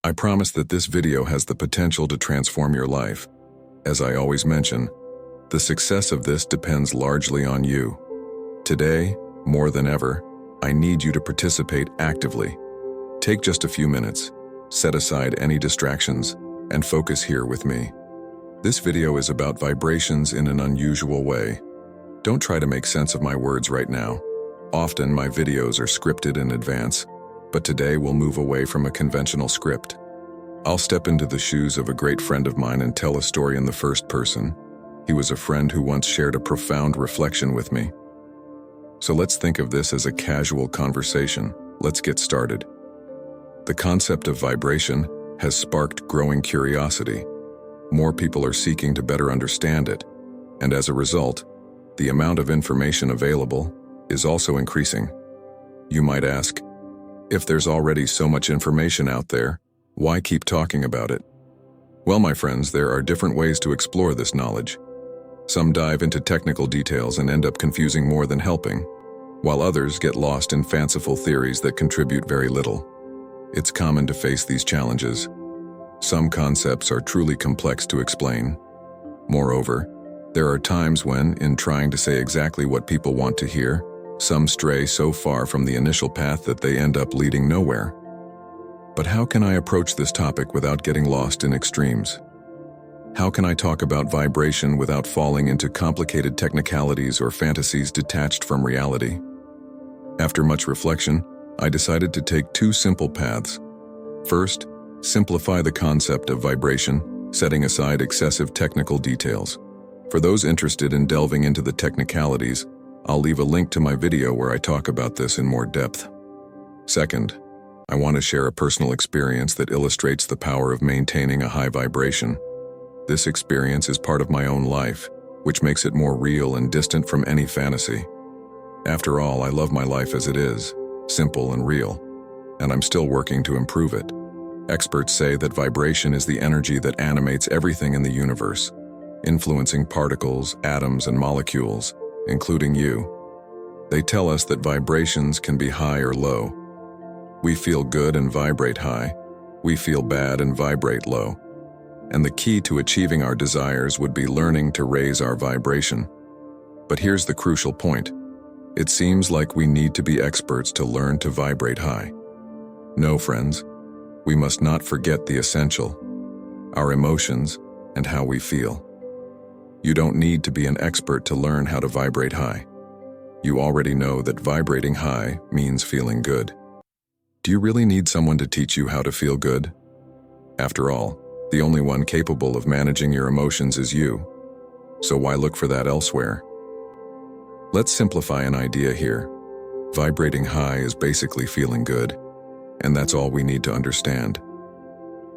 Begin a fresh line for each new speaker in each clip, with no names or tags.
I promise that this video has the potential to transform your life. As I always mention, the success of this depends largely on you. Today, more than ever, I need you to participate actively. Take just a few minutes, set aside any distractions, and focus here with me. This video is about vibrations in an unusual way. Don't try to make sense of my words right now. Often my videos are scripted in advance, but today we'll move away from a conventional script. I'll step into the shoes of a great friend of mine and tell a story in the first person. He was a friend who once shared a profound reflection with me. So let's think of this as a casual conversation. Let's get started. The concept of vibration has sparked growing curiosity. More people are seeking to better understand it, and as a result, the amount of information available is also increasing. You might ask, if there's already so much information out there, why keep talking about it? Well, my friends, there are different ways to explore this knowledge. Some dive into technical details and end up confusing more than helping, while others get lost in fanciful theories that contribute very little. It's common to face these challenges. Some concepts are truly complex to explain. Moreover, there are times when, in trying to say exactly what people want to hear, some stray so far from the initial path that they end up leading nowhere. But how can I approach this topic without getting lost in extremes? How can I talk about vibration without falling into complicated technicalities or fantasies detached from reality? After much reflection, I decided to take two simple paths. First, simplify the concept of vibration, setting aside excessive technical details. For those interested in delving into the technicalities, I'll leave a link to my video where I talk about this in more depth. Second, I want to share a personal experience that illustrates the power of maintaining a high vibration. This experience is part of my own life, which makes it more real and distant from any fantasy. After all, I love my life as it is, simple and real, and I'm still working to improve it. Experts say that vibration is the energy that animates everything in the universe, influencing particles, atoms, and molecules, including you. They tell us that vibrations can be high or low. We feel good and vibrate high. We feel bad and vibrate low. And the key to achieving our desires would be learning to raise our vibration. But here's the crucial point. It seems like we need to be experts to learn to vibrate high. No, friends, we must not forget the essential, our emotions and how we feel. You don't need to be an expert to learn how to vibrate high. You already know that vibrating high means feeling good. Do you really need someone to teach you how to feel good? After all, the only one capable of managing your emotions is you. So why look for that elsewhere? Let's simplify an idea here. Vibrating high is basically feeling good, and that's all we need to understand.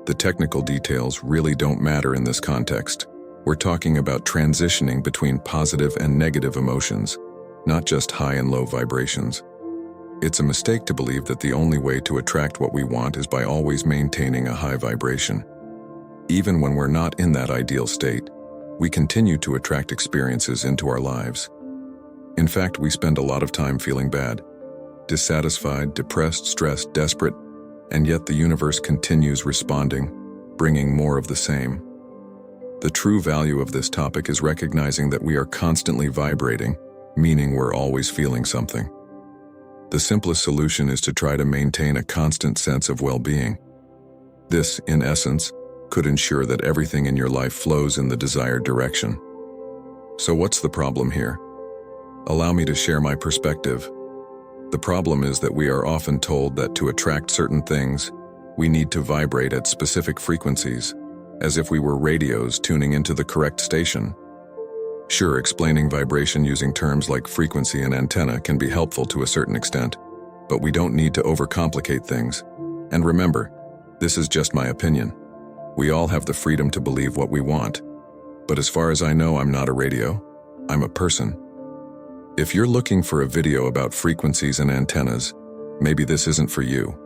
The technical details really don't matter in this context. We're talking about transitioning between positive and negative emotions, not just high and low vibrations. It's a mistake to believe that the only way to attract what we want is by always maintaining a high vibration. Even when we're not in that ideal state, we continue to attract experiences into our lives. In fact, we spend a lot of time feeling bad, dissatisfied, depressed, stressed, desperate, and yet the universe continues responding, bringing more of the same. The true value of this topic is recognizing that we are constantly vibrating, meaning we're always feeling something. The simplest solution is to try to maintain a constant sense of well-being. This, in essence, could ensure that everything in your life flows in the desired direction. So what's the problem here? Allow me to share my perspective. The problem is that we are often told that to attract certain things, we need to vibrate at specific frequencies, as if we were radios tuning into the correct station. Sure, explaining vibration using terms like frequency and antenna can be helpful to a certain extent, but we don't need to overcomplicate things. And remember, this is just my opinion. We all have the freedom to believe what we want. But as far as I know, I'm not a radio. I'm a person. If you're looking for a video about frequencies and antennas, maybe this isn't for you.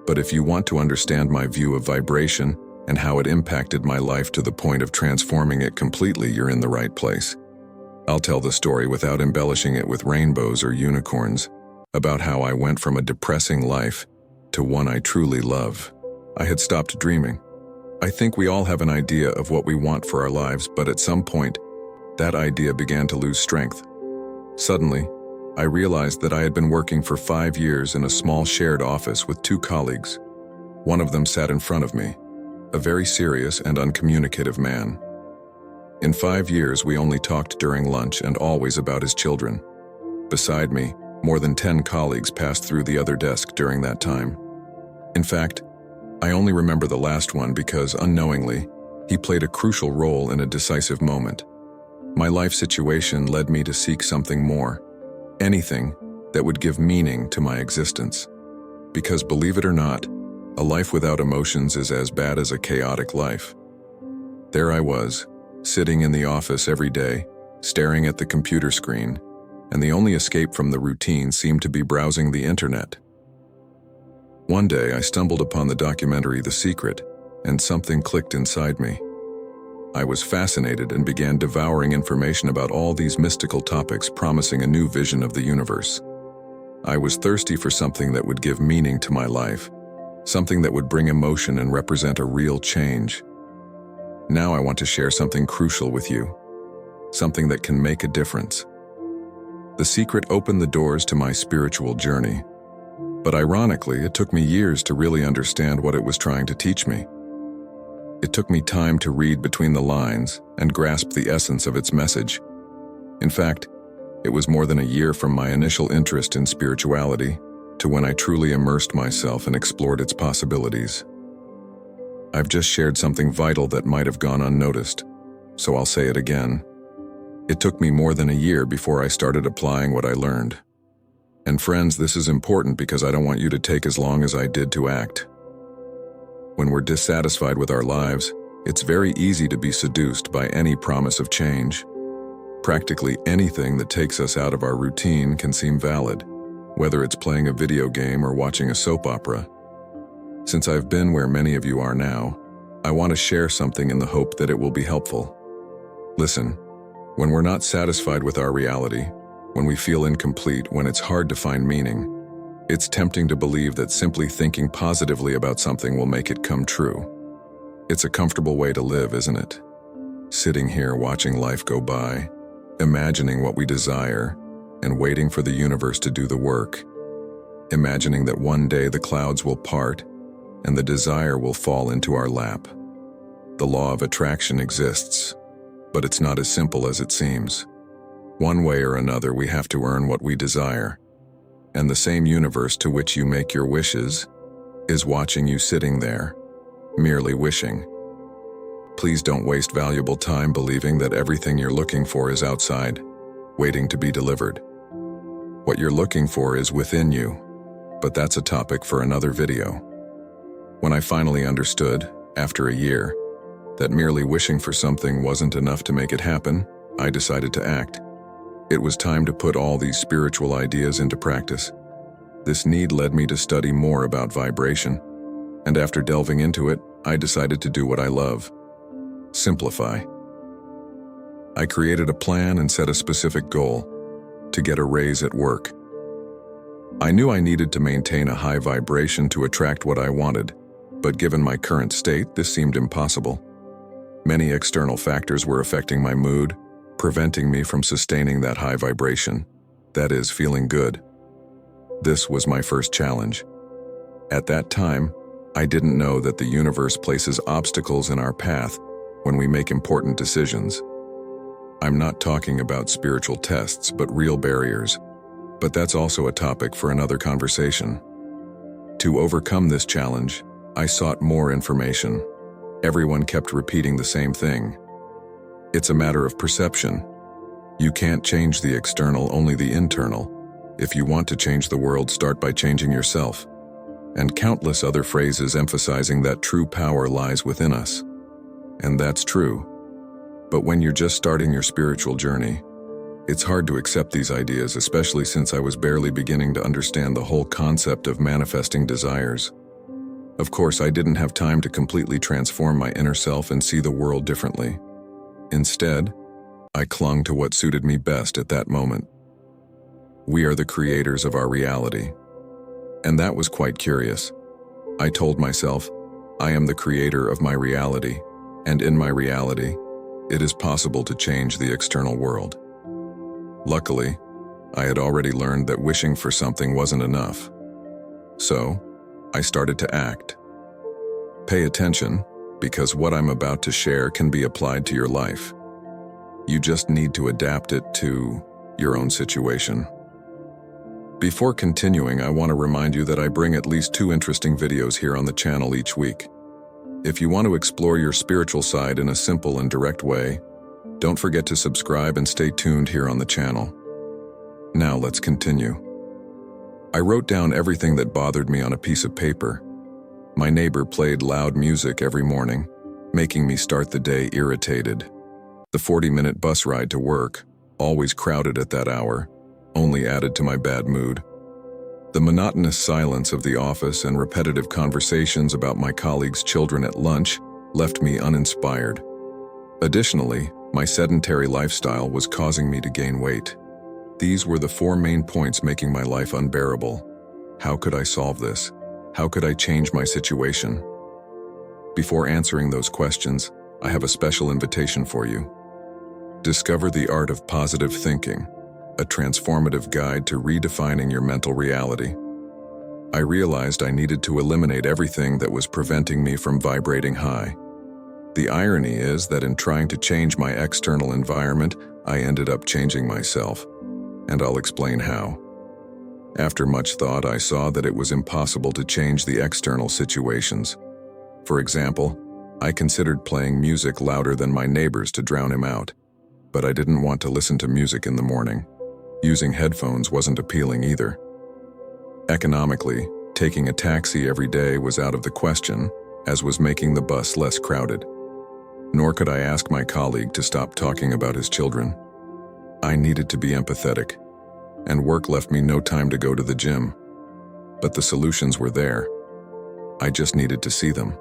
But if you want to understand my view of vibration and how it impacted my life to the point of transforming it completely, you're in the right place. I'll tell the story without embellishing it with rainbows or unicorns, about how I went from a depressing life to one I truly love. I had stopped dreaming. I think we all have an idea of what we want for our lives, but at some point, that idea began to lose strength. Suddenly, I realized that I had been working for 5 years in a small shared office with 2 colleagues. One of them sat in front of me, a very serious and uncommunicative man. In 5 years, we only talked during lunch and always about his children. Beside me, more than 10 colleagues passed through the other desk during that time. In fact, I only remember the last one because, unknowingly, he played a crucial role in a decisive moment. My life situation led me to seek something more, anything that would give meaning to my existence. Because, believe it or not, a life without emotions is as bad as a chaotic life. There I was, sitting in the office every day, staring at the computer screen, and the only escape from the routine seemed to be browsing the internet. One day I stumbled upon the documentary The Secret, and something clicked inside me. I was fascinated and began devouring information about all these mystical topics, promising a new vision of the universe. I was thirsty for something that would give meaning to my life, something that would bring emotion and represent a real change. Now I want to share something crucial with you, something that can make a difference. The Secret opened the doors to my spiritual journey, but ironically, it took me years to really understand what it was trying to teach me. It took me time to read between the lines and grasp the essence of its message. In fact, it was more than a year from my initial interest in spirituality to when I truly immersed myself and explored its possibilities. I've just shared something vital that might have gone unnoticed, so I'll say it again. It took me more than a year before I started applying what I learned. And friends, this is important because I don't want you to take as long as I did to act. When we're dissatisfied with our lives, it's very easy to be seduced by any promise of change. Practically anything that takes us out of our routine can seem valid, whether it's playing a video game or watching a soap opera. Since I've been where many of you are now, I want to share something in the hope that it will be helpful. Listen, when we're not satisfied with our reality, when we feel incomplete, when it's hard to find meaning, it's tempting to believe that simply thinking positively about something will make it come true. It's a comfortable way to live, isn't it? Sitting here watching life go by, imagining what we desire, and waiting for the universe to do the work. Imagining that one day the clouds will part and the desire will fall into our lap. The law of attraction exists, but it's not as simple as it seems. One way or another, we have to earn what we desire. And the same universe to which you make your wishes is watching you sitting there, merely wishing. Please don't waste valuable time believing that everything you're looking for is outside, waiting to be delivered. What you're looking for is within you, but that's a topic for another video. When I finally understood, after a year, that merely wishing for something wasn't enough to make it happen, I decided to act. It was time to put all these spiritual ideas into practice. This need led me to study more about vibration, and after delving into it, I decided to do what I love: simplify. I created a plan and set a specific goal: to get a raise at work. I knew I needed to maintain a high vibration to attract what I wanted, but given my current state, this seemed impossible. Many external factors were affecting my mood, preventing me from sustaining that high vibration, that is, feeling good. This was my first challenge. At that time, I didn't know that the universe places obstacles in our path when we make important decisions. I'm not talking about spiritual tests, but real barriers. But that's also a topic for another conversation. To overcome this challenge, I sought more information. Everyone kept repeating the same thing. It's a matter of perception. You can't change the external, only the internal. If you want to change the world, start by changing yourself. And countless other phrases emphasizing that true power lies within us. And that's true. But when you're just starting your spiritual journey, it's hard to accept these ideas, especially since I was barely beginning to understand the whole concept of manifesting desires. Of course, I didn't have time to completely transform my inner self and see the world differently. Instead, I clung to what suited me best at that moment. We are the creators of our reality. And that was quite curious. I told myself, I am the creator of my reality, and in my reality, it is possible to change the external world. Luckily, I had already learned that wishing for something wasn't enough. So, I started to act. Pay attention, because what I'm about to share can be applied to your life. You just need to adapt it to your own situation. Before continuing, I want to remind you that I bring at least 2 interesting videos here on the channel each week. If you want to explore your spiritual side in a simple and direct way, don't forget to subscribe and stay tuned here on the channel. Now let's continue. I wrote down everything that bothered me on a piece of paper. My neighbor played loud music every morning, making me start the day irritated. The 40-minute bus ride to work, always crowded at that hour, only added to my bad mood. The monotonous silence of the office and repetitive conversations about my colleagues' children at lunch left me uninspired. Additionally, my sedentary lifestyle was causing me to gain weight. These were the 4 main points making my life unbearable. How could I solve this? How could I change my situation? Before answering those questions, I have a special invitation for you. Discover the art of positive thinking, a transformative guide to redefining your mental reality. I realized I needed to eliminate everything that was preventing me from vibrating high. The irony is that in trying to change my external environment, I ended up changing myself, and I'll explain how. After much thought, I saw that it was impossible to change the external situations. For example, I considered playing music louder than my neighbors to drown him out, but I didn't want to listen to music in the morning. Using headphones wasn't appealing either. Economically, taking a taxi every day was out of the question, as was making the bus less crowded. Nor could I ask my colleague to stop talking about his children. I needed to be empathetic, and work left me no time to go to the gym. But the solutions were there. I just needed to see them.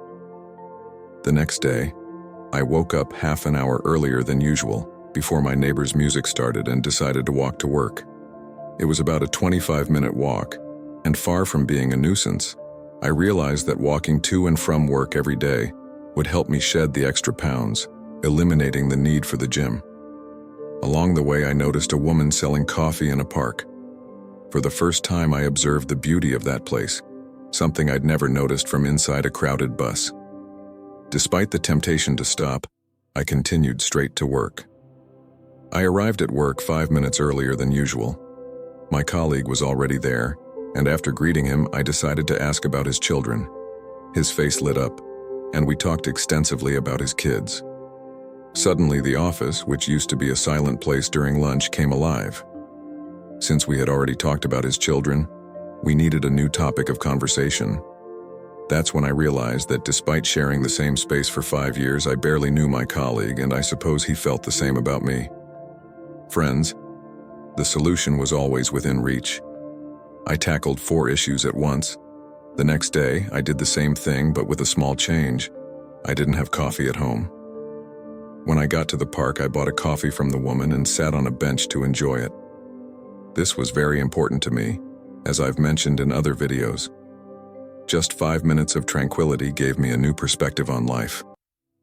The next day, I woke up half an hour earlier than usual, before my neighbor's music started, and decided to walk to work. It was about a 25-minute walk, and far from being a nuisance, I realized that walking to and from work every day would help me shed the extra pounds, eliminating the need for the gym. Along the way, I noticed a woman selling coffee in a park. For the first time, I observed the beauty of that place, something I'd never noticed from inside a crowded bus. Despite the temptation to stop, I continued straight to work. I arrived at work 5 minutes earlier than usual. My colleague was already there, and after greeting him, I decided to ask about his children. His face lit up, and we talked extensively about his kids. Suddenly, the office, which used to be a silent place during lunch, came alive. Since we had already talked about his children, we needed a new topic of conversation. That's when I realized that despite sharing the same space for 5 years, I barely knew my colleague, and I suppose he felt the same about me. Friends, the solution was always within reach. I tackled 4 issues at once. The next day, I did the same thing, but with a small change. I didn't have coffee at home. When I got to the park, I bought a coffee from the woman and sat on a bench to enjoy it. This was very important to me, as I've mentioned in other videos. Just 5 minutes of tranquility gave me a new perspective on life.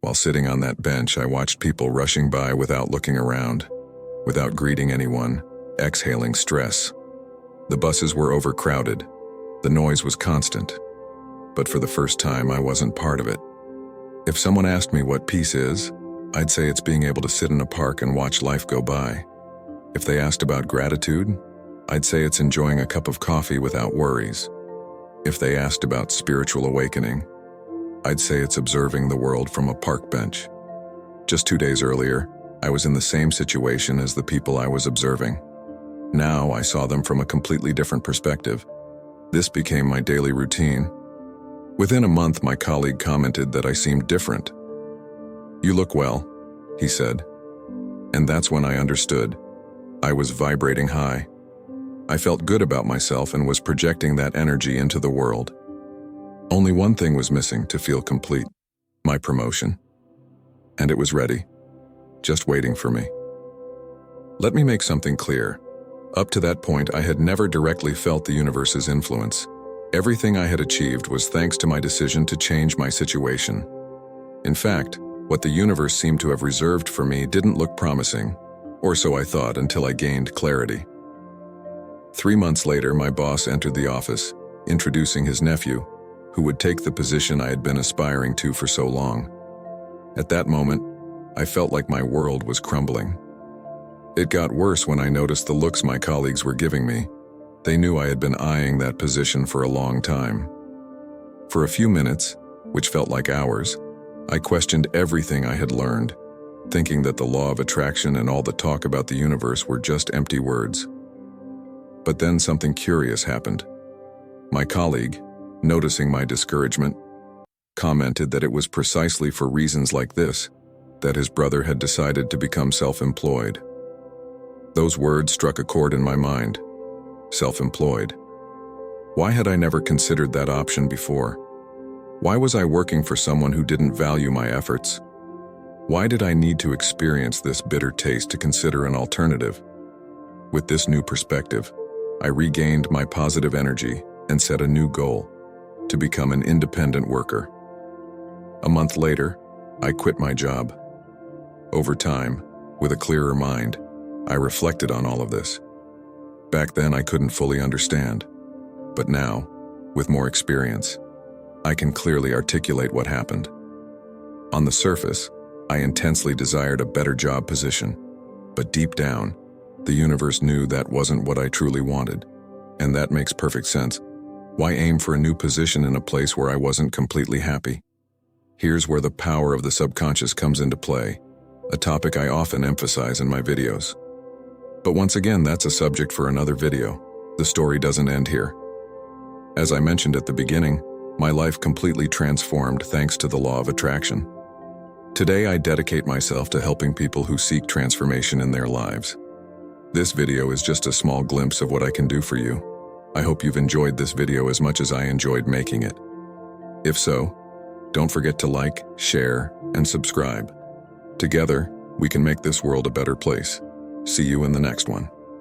While sitting on that bench, I watched people rushing by without looking around, without greeting anyone, exhaling stress. The buses were overcrowded. The noise was constant. But for the first time, I wasn't part of it. If someone asked me what peace is, I'd say it's being able to sit in a park and watch life go by. If they asked about gratitude, I'd say it's enjoying a cup of coffee without worries. If they asked about spiritual awakening, I'd say it's observing the world from a park bench. Just 2 days earlier, I was in the same situation as the people I was observing. Now I saw them from a completely different perspective. This became my daily routine. Within a month, my colleague commented that I seemed different. "You look well," he said. And that's when I understood. I was vibrating high. I felt good about myself and was projecting that energy into the world. Only one thing was missing to feel complete: my promotion. And it was ready, just waiting for me. Let me make something clear. Up to that point, I had never directly felt the universe's influence. Everything I had achieved was thanks to my decision to change my situation. In fact, what the universe seemed to have reserved for me didn't look promising, or so I thought until I gained clarity. 3 months later, my boss entered the office, introducing his nephew, who would take the position I had been aspiring to for so long. At that moment, I felt like my world was crumbling. It got worse when I noticed the looks my colleagues were giving me. They knew I had been eyeing that position for a long time. For a few minutes, which felt like hours, I questioned everything I had learned, thinking that the law of attraction and all the talk about the universe were just empty words. But then something curious happened. My colleague, noticing my discouragement, commented that it was precisely for reasons like this that his brother had decided to become self-employed. Those words struck a chord in my mind. Self-employed. Why had I never considered that option before? Why was I working for someone who didn't value my efforts? Why did I need to experience this bitter taste to consider an alternative? With this new perspective, I regained my positive energy and set a new goal: to become an independent worker. A month later, I quit my job. Over time, with a clearer mind, I reflected on all of this. Back then, I couldn't fully understand. But now, with more experience, I can clearly articulate what happened. On the surface, I intensely desired a better job position, but deep down, the universe knew that wasn't what I truly wanted. And that makes perfect sense. Why aim for a new position in a place where I wasn't completely happy? Here's where the power of the subconscious comes into play, a topic I often emphasize in my videos. But once again, that's a subject for another video. The story doesn't end here. As I mentioned at the beginning, my life completely transformed thanks to the law of attraction. Today, I dedicate myself to helping people who seek transformation in their lives. This video is just a small glimpse of what I can do for you. I hope you've enjoyed this video as much as I enjoyed making it. If so, don't forget to like, share, and subscribe. Together, we can make this world a better place. See you in the next one.